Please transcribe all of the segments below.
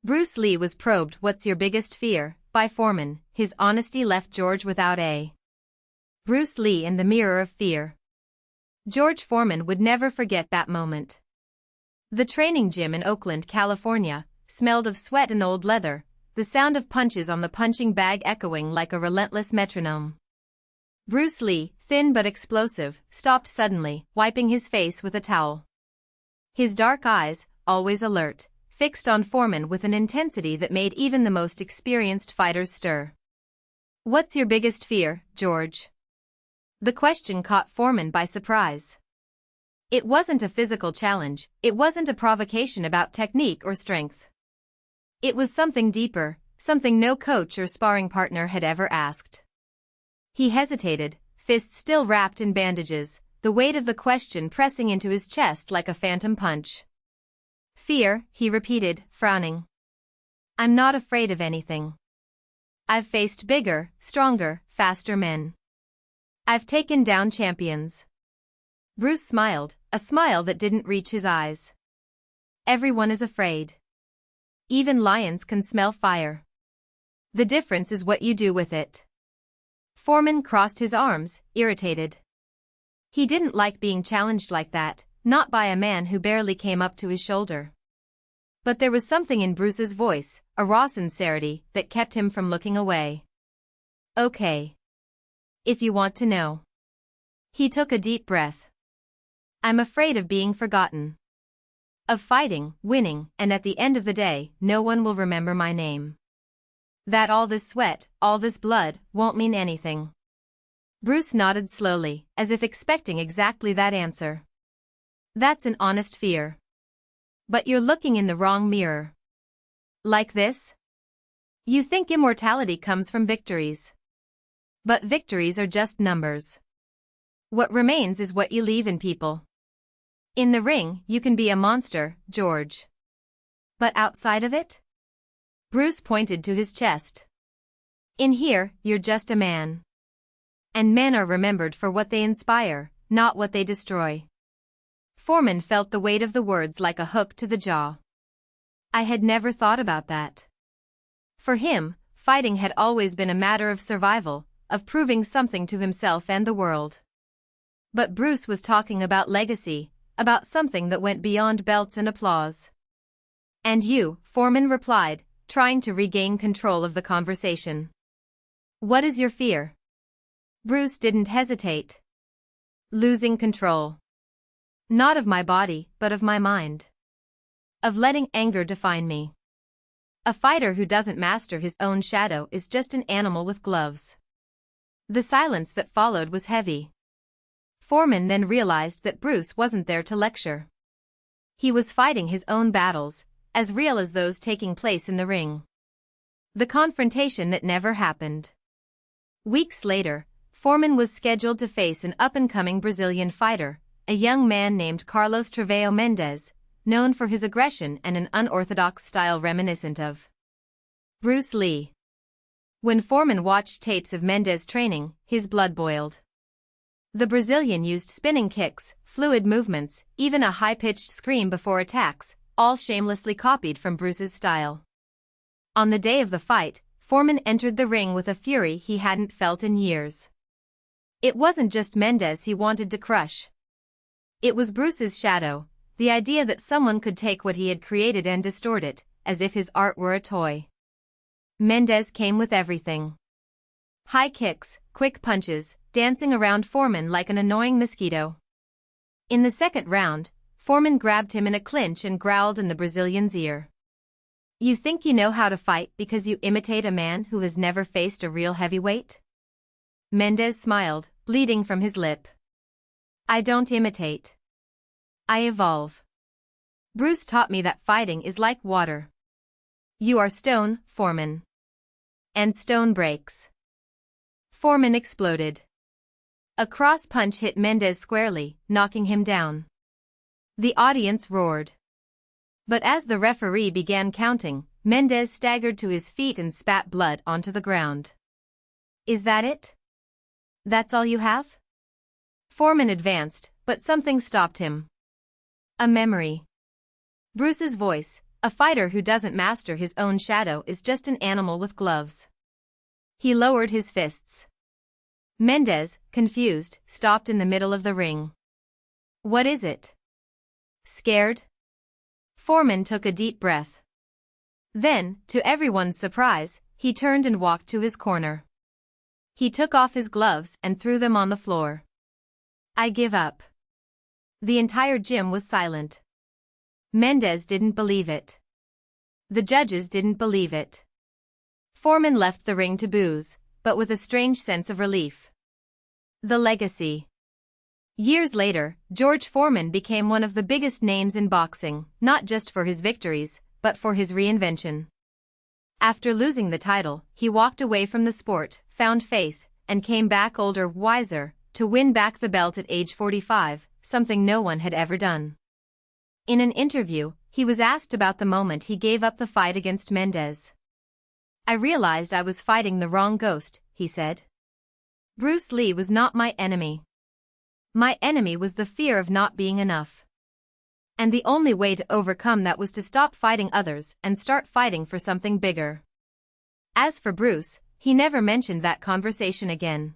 Bruce Lee was probed. "What's your biggest fear?" by Foreman. His honesty left George without a. Bruce Lee and the mirror of fear. George Foreman would never forget that moment. The training gym in Oakland, California, smelled of sweat and old leather, the sound of punches on the punching bag echoing like a relentless metronome. Bruce Lee, thin but explosive, stopped suddenly, wiping his face with a towel. His dark eyes, always alert, fixed on Foreman with an intensity that made even the most experienced fighters stir. "What's your biggest fear, George?" The question caught Foreman by surprise. It wasn't a physical challenge, it wasn't a provocation about technique or strength. It was something deeper, something no coach or sparring partner had ever asked. He hesitated, fists still wrapped in bandages, the weight of the question pressing into his chest like a phantom punch. "Fear," he repeated, frowning. "I'm not afraid of anything. I've faced bigger, stronger, faster men. I've taken down champions." Bruce smiled, a smile that didn't reach his eyes. "Everyone is afraid. Even lions can smell fire. The difference is what you do with it." Foreman crossed his arms, irritated. He didn't like being challenged like that, not by a man who barely came up to his shoulder. But there was something in Bruce's voice, a raw sincerity, that kept him from looking away. "Okay. If you want to know." He took a deep breath. "I'm afraid of being forgotten. Of fighting, winning, and at the end of the day, no one will remember my name. That all this sweat, all this blood, won't mean anything." Bruce nodded slowly, as if expecting exactly that answer. "That's an honest fear. But you're looking in the wrong mirror. Like this? You think immortality comes from victories. But victories are just numbers. What remains is what you leave in people. In the ring, you can be a monster, George. But outside of it?" Bruce pointed to his chest. "In here, you're just a man. And men are remembered for what they inspire, not what they destroy." Foreman felt the weight of the words like a hook to the jaw. I had never thought about that. For him, fighting had always been a matter of survival, of proving something to himself and the world. But Bruce was talking about legacy, about something that went beyond belts and applause. "And you," Foreman replied, trying to regain control of the conversation. "What is your fear?" Bruce didn't hesitate. "Losing control. Not of my body, but of my mind. Of letting anger define me. A fighter who doesn't master his own shadow is just an animal with gloves." The silence that followed was heavy. Foreman then realized that Bruce wasn't there to lecture. He was fighting his own battles, as real as those taking place in the ring. The confrontation that never happened. Weeks later, Foreman was scheduled to face an up-and-coming Brazilian fighter, a young man named Carlos Treveo Mendes, known for his aggression and an unorthodox style reminiscent of Bruce Lee. When Foreman watched tapes of Mendes training, his blood boiled. The Brazilian used spinning kicks, fluid movements, even a high-pitched scream before attacks, all shamelessly copied from Bruce's style. On the day of the fight, Foreman entered the ring with a fury he hadn't felt in years. It wasn't just Mendes he wanted to crush. It was Bruce's shadow, the idea that someone could take what he had created and distort it, as if his art were a toy. Mendes came with everything. High kicks, quick punches, dancing around Foreman like an annoying mosquito. In the second round, Foreman grabbed him in a clinch and growled in the Brazilian's ear. "You think you know how to fight because you imitate a man who has never faced a real heavyweight?" Mendes smiled, bleeding from his lip. "I don't imitate. I evolve. Bruce taught me that fighting is like water. You are stone, Foreman. And stone breaks." Foreman exploded. A cross punch hit Mendes squarely, knocking him down. The audience roared. But as the referee began counting, Mendes staggered to his feet and spat blood onto the ground. "Is that it? That's all you have?" Foreman advanced, but something stopped him. A memory. Bruce's voice, A fighter who doesn't master his own shadow is just an animal with gloves. He lowered his fists. Mendes, confused, stopped in the middle of the ring. What is it? Scared? Foreman took a deep breath. Then, to everyone's surprise, he turned and walked to his corner. He took off his gloves and threw them on the floor. I give up. The entire gym was silent. Mendes didn't believe it. The judges didn't believe it. Foreman left the ring to booze, but with a strange sense of relief. The legacy. Years later, George Foreman became one of the biggest names in boxing, not just for his victories, but for his reinvention. After losing the title, he walked away from the sport, found faith, and came back older, wiser, to win back the belt at age 45, something no one had ever done. In an interview, he was asked about the moment he gave up the fight against Mendes. I realized I was fighting the wrong ghost, he said. Bruce Lee was not my enemy. My enemy was the fear of not being enough. And the only way to overcome that was to stop fighting others and start fighting for something bigger. As for Bruce, he never mentioned that conversation again.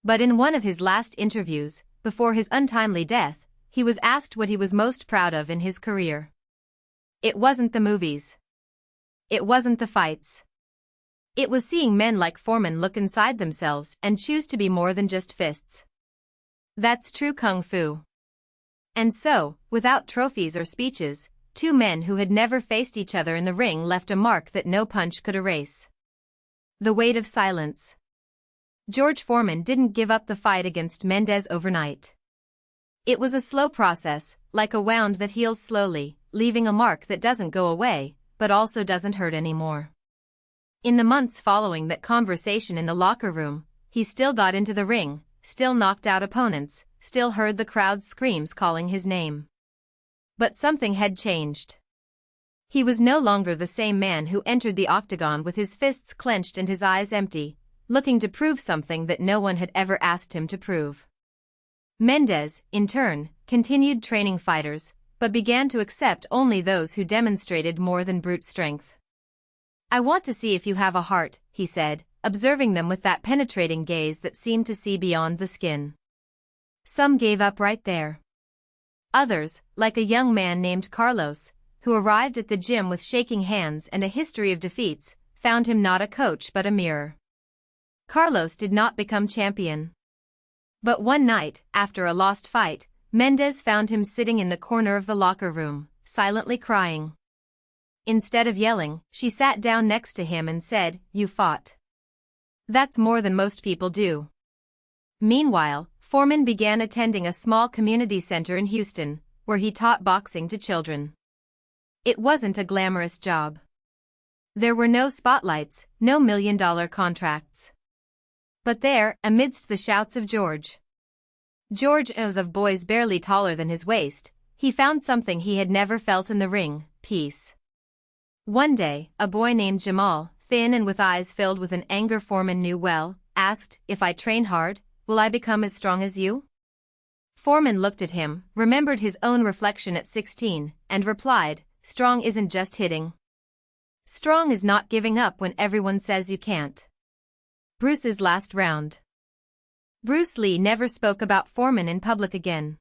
But in one of his last interviews, before his untimely death, he was asked what he was most proud of in his career. It wasn't the movies. It wasn't the fights. It was seeing men like Foreman look inside themselves and choose to be more than just fists. That's true kung fu. And so, without trophies or speeches, two men who had never faced each other in the ring left a mark that no punch could erase. The weight of silence. George Foreman didn't give up the fight against Mendes overnight. It was a slow process, like a wound that heals slowly, leaving a mark that doesn't go away, but also doesn't hurt anymore. In the months following that conversation in the locker room, he still got into the ring, still knocked out opponents, still heard the crowd's screams calling his name. But something had changed. He was no longer the same man who entered the octagon with his fists clenched and his eyes empty, looking to prove something that no one had ever asked him to prove. Mendes, in turn, continued training fighters, but began to accept only those who demonstrated more than brute strength. I want to see if you have a heart, he said, observing them with that penetrating gaze that seemed to see beyond the skin. Some gave up right there. Others, like a young man named Carlos, who arrived at the gym with shaking hands and a history of defeats, found him not a coach but a mirror. Carlos did not become champion. But one night, after a lost fight, Mendes found him sitting in the corner of the locker room, silently crying. Instead of yelling, she sat down next to him and said, "You fought. That's more than most people do." Meanwhile, Foreman began attending a small community center in Houston, where he taught boxing to children. It wasn't a glamorous job. There were no spotlights, no million-dollar contracts. But there, amidst the shouts of George of boys barely taller than his waist, he found something he had never felt in the ring: peace. One day, a boy named Jamal, thin and with eyes filled with an anger Foreman knew well, asked, "If I train hard, will I become as strong as you?" Foreman looked at him, remembered his own reflection at 16, and replied, "Strong isn't just hitting. Strong is not giving up when everyone says you can't." Bruce's last round. Bruce Lee never spoke about Foreman in public again.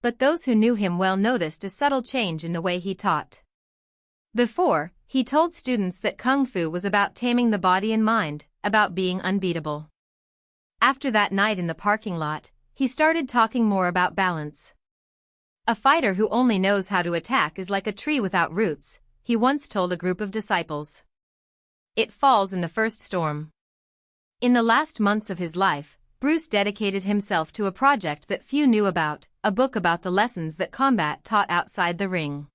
But those who knew him well noticed a subtle change in the way he taught. Before, he told students that Kung Fu was about taming the body and mind, about being unbeatable. After that night in the parking lot, he started talking more about balance. "A fighter who only knows how to attack is like a tree without roots," he once told a group of disciples. It falls in the first storm. In the last months of his life, Bruce dedicated himself to a project that few knew about, a book about the lessons that combat taught outside the ring.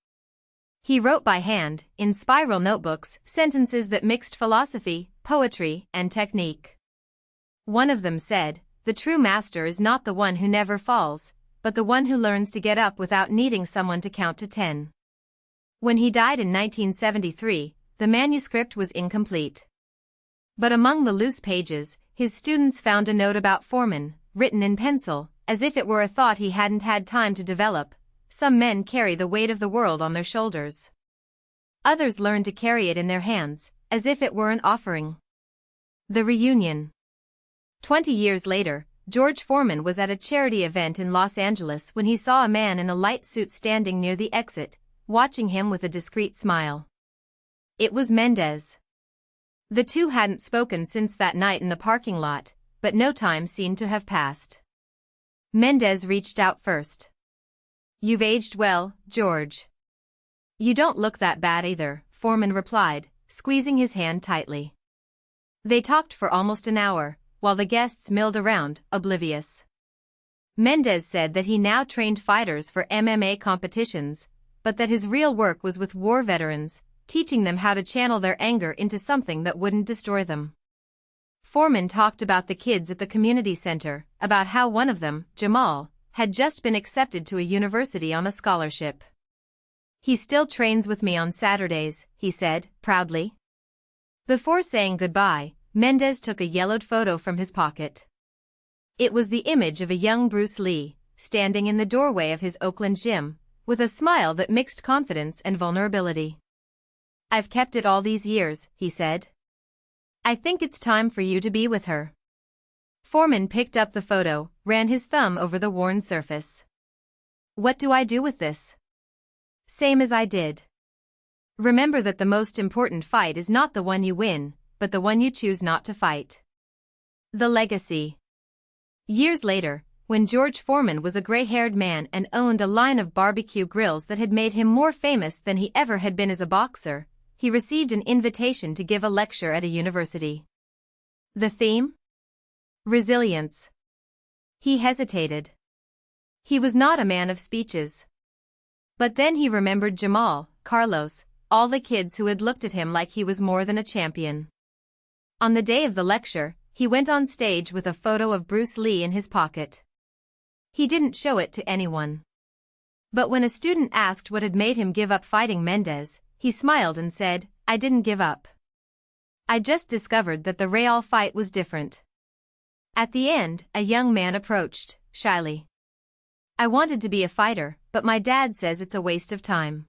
He wrote by hand, in spiral notebooks, sentences that mixed philosophy, poetry, and technique. One of them said, "The true master is not the one who never falls, but the one who learns to get up without needing someone to count to 10. When he died in 1973, the manuscript was incomplete. But among the loose pages, his students found a note about Foreman, written in pencil, as if it were a thought he hadn't had time to develop. "Some men carry the weight of the world on their shoulders. Others learned to carry it in their hands, as if it were an offering. The reunion. 20 years later, George Foreman was at a charity event in Los Angeles when he saw a man in a light suit standing near the exit, watching him with a discreet smile. It was Mendez. The two hadn't spoken since that night in the parking lot, but no time seemed to have passed. Mendez reached out first. "You've aged well, George." "You don't look that bad either," Foreman replied, squeezing his hand tightly. They talked for almost an hour, while the guests milled around, oblivious. Mendez said that he now trained fighters for MMA competitions, but that his real work was with war veterans, teaching them how to channel their anger into something that wouldn't destroy them. Foreman talked about the kids at the community center, about how one of them, Jamal, had just been accepted to a university on a scholarship. "He still trains with me on Saturdays," he said, proudly. Before saying goodbye, Mendez took a yellowed photo from his pocket. It was the image of a young Bruce Lee, standing in the doorway of his Oakland gym, with a smile that mixed confidence and vulnerability. "I've kept it all these years," he said. "I think it's time for you to be with her." Foreman picked up the photo, ran his thumb over the worn surface. "What do I do with this?" "Same as I did. Remember that the most important fight is not the one you win, but the one you choose not to fight." The legacy. Years later, when George Foreman was a gray-haired man and owned a line of barbecue grills that had made him more famous than he ever had been as a boxer, he received an invitation to give a lecture at a university. The theme? Resilience. He hesitated. He was not a man of speeches. But then he remembered Jamal, Carlos, all the kids who had looked at him like he was more than a champion. On the day of the lecture, he went on stage with a photo of Bruce Lee in his pocket. He didn't show it to anyone. But when a student asked what had made him give up fighting Mendez, he smiled and said, "I didn't give up. I just discovered that the real fight was different." At the end, a young man approached, shyly. "I wanted to be a fighter, but my dad says it's a waste of time."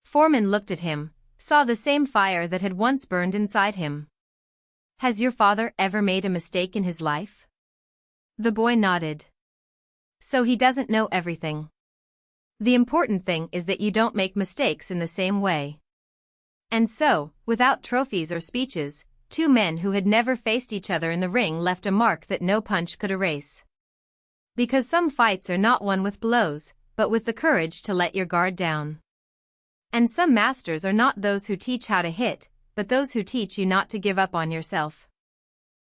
Foreman looked at him, saw the same fire that had once burned inside him. "Has your father ever made a mistake in his life?" The boy nodded. "So he doesn't know everything. The important thing is that you don't make mistakes in the same way." And so, without trophies or speeches, two men who had never faced each other in the ring left a mark that no punch could erase. Because some fights are not won with blows, but with the courage to let your guard down. And some masters are not those who teach how to hit, but those who teach you not to give up on yourself.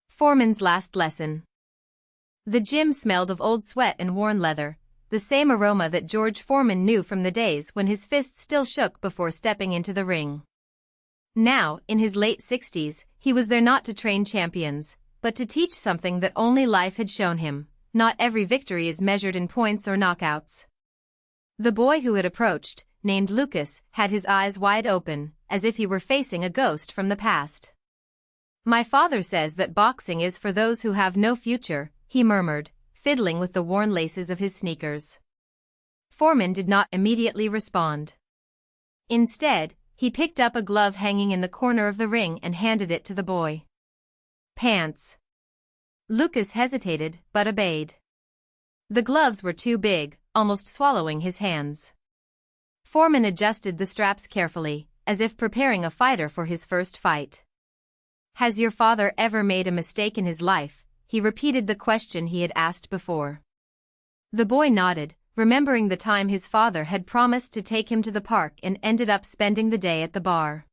Foreman's last lesson. The gym smelled of old sweat and worn leather, the same aroma that George Foreman knew from the days when his fists still shook before stepping into the ring. Now, in his late 60s, he was there not to train champions, but to teach something that only life had shown him: not every victory is measured in points or knockouts. The boy who had approached, named Lucas, had his eyes wide open, as if he were facing a ghost from the past. "My father says that boxing is for those who have no future," he murmured, fiddling with the worn laces of his sneakers. Foreman did not immediately respond. Instead, he picked up a glove hanging in the corner of the ring and handed it to the boy. "Pants." Lucas hesitated, but obeyed. The gloves were too big, almost swallowing his hands. Foreman adjusted the straps carefully, as if preparing a fighter for his first fight. "Has your father ever made a mistake in his life?" He repeated the question he had asked before. The boy nodded, remembering the time his father had promised to take him to the park and ended up spending the day at the bar.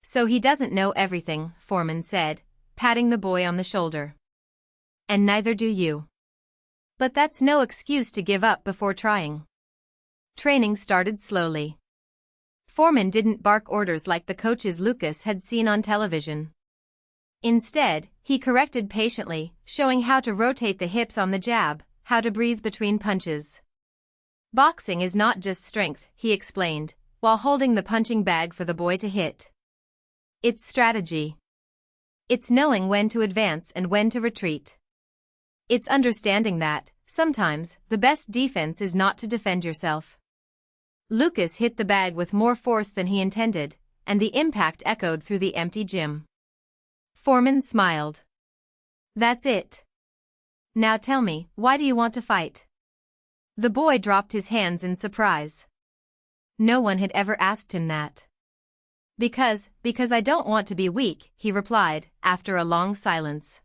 "So he doesn't know everything," Foreman said, patting the boy on the shoulder. "And neither do you. But that's no excuse to give up before trying." Training started slowly. Foreman didn't bark orders like the coaches Lucas had seen on television. Instead, he corrected patiently, showing how to rotate the hips on the jab, how to breathe between punches. "Boxing is not just strength," he explained, while holding the punching bag for the boy to hit. "It's strategy. It's knowing when to advance and when to retreat. It's understanding that, sometimes, the best defense is not to defend yourself, Lucas hit the bag with more force than he intended, and the impact echoed through the empty gym. Foreman smiled. That's it. Now tell me, why do you want to fight? The boy dropped his hands in surprise. No one had ever asked him that. Because I don't want to be weak, he replied, after a long silence.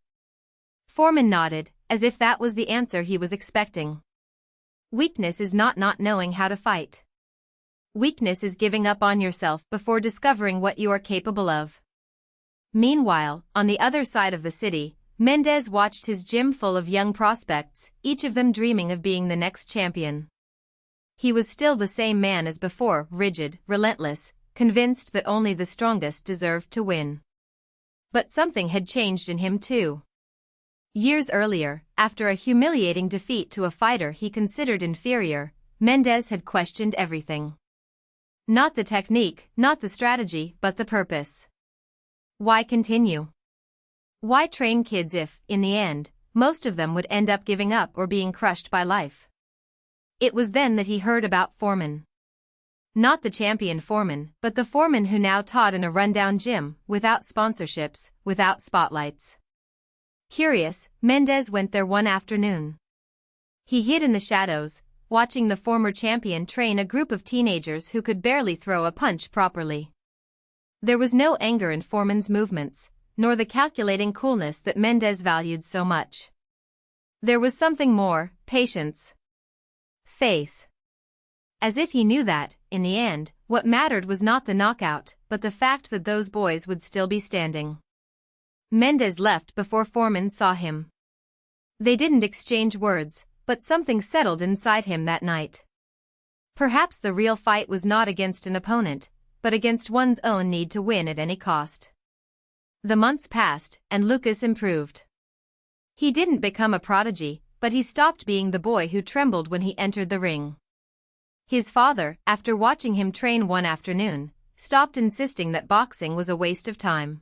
Foreman nodded, as if that was the answer he was expecting. Weakness is not knowing how to fight. Weakness is giving up on yourself before discovering what you are capable of. Meanwhile, on the other side of the city, Mendez watched his gym full of young prospects, each of them dreaming of being the next champion. He was still the same man as before, rigid, relentless, convinced that only the strongest deserved to win. But something had changed in him too. Years earlier, after a humiliating defeat to a fighter he considered inferior, Mendez had questioned everything. Not the technique, not the strategy, but the purpose. Why continue? Why train kids if, in the end, most of them would end up giving up or being crushed by life? It was then that he heard about Foreman. Not the champion Foreman, but the Foreman who now taught in a rundown gym, without sponsorships, without spotlights. Curious, Mendez went there one afternoon. He hid in the shadows, watching the former champion train a group of teenagers who could barely throw a punch properly. There was no anger in Foreman's movements, nor the calculating coolness that Mendez valued so much. There was something more: patience. Faith. As if he knew that, in the end, what mattered was not the knockout, but the fact that those boys would still be standing. Mendez left before Foreman saw him. They didn't exchange words, but something settled inside him that night. Perhaps the real fight was not against an opponent, but against one's own need to win at any cost. The months passed, and Lucas improved. He didn't become a prodigy, but he stopped being the boy who trembled when he entered the ring. His father, after watching him train one afternoon, stopped insisting that boxing was a waste of time.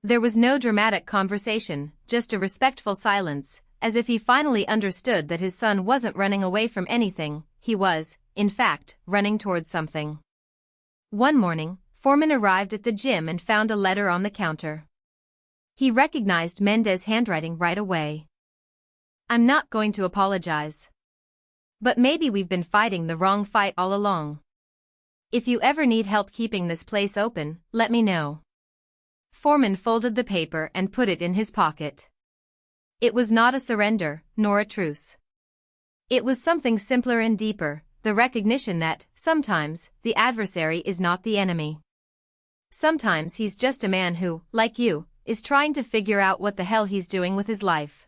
There was no dramatic conversation, just a respectful silence, as if he finally understood that his son wasn't running away from anything, he was, in fact, running towards something. One morning, Foreman arrived at the gym and found a letter on the counter. He recognized Mendez's handwriting right away. I'm not going to apologize. But maybe we've been fighting the wrong fight all along. If you ever need help keeping this place open, let me know. Foreman folded the paper and put it in his pocket. It was not a surrender, nor a truce. It was something simpler and deeper, the recognition that, sometimes, the adversary is not the enemy. Sometimes he's just a man who, like you, is trying to figure out what the hell he's doing with his life.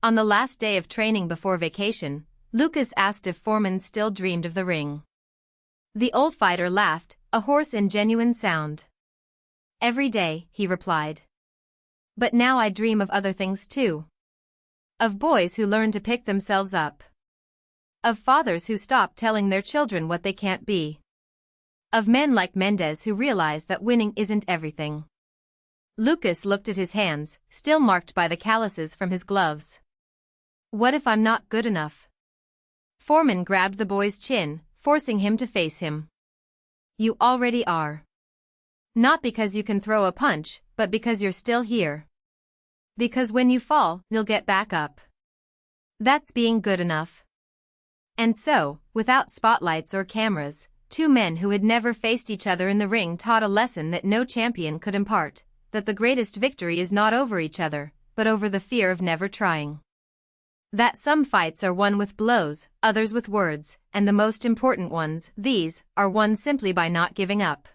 On the last day of training before vacation, Lucas asked if Foreman still dreamed of the ring. The old fighter laughed, a hoarse and genuine sound. Every day, he replied. But now I dream of other things too. Of boys who learn to pick themselves up. Of fathers who stop telling their children what they can't be. Of men like Mendez who realize that winning isn't everything. Lucas looked at his hands, still marked by the calluses from his gloves. What if I'm not good enough? Foreman grabbed the boy's chin, forcing him to face him. You already are. Not because you can throw a punch, but because you're still here. Because when you fall, you'll get back up. That's being good enough. And so, without spotlights or cameras, two men who had never faced each other in the ring taught a lesson that no champion could impart, that the greatest victory is not over each other, but over the fear of never trying. That some fights are won with blows, others with words, and the most important ones, these, are won simply by not giving up.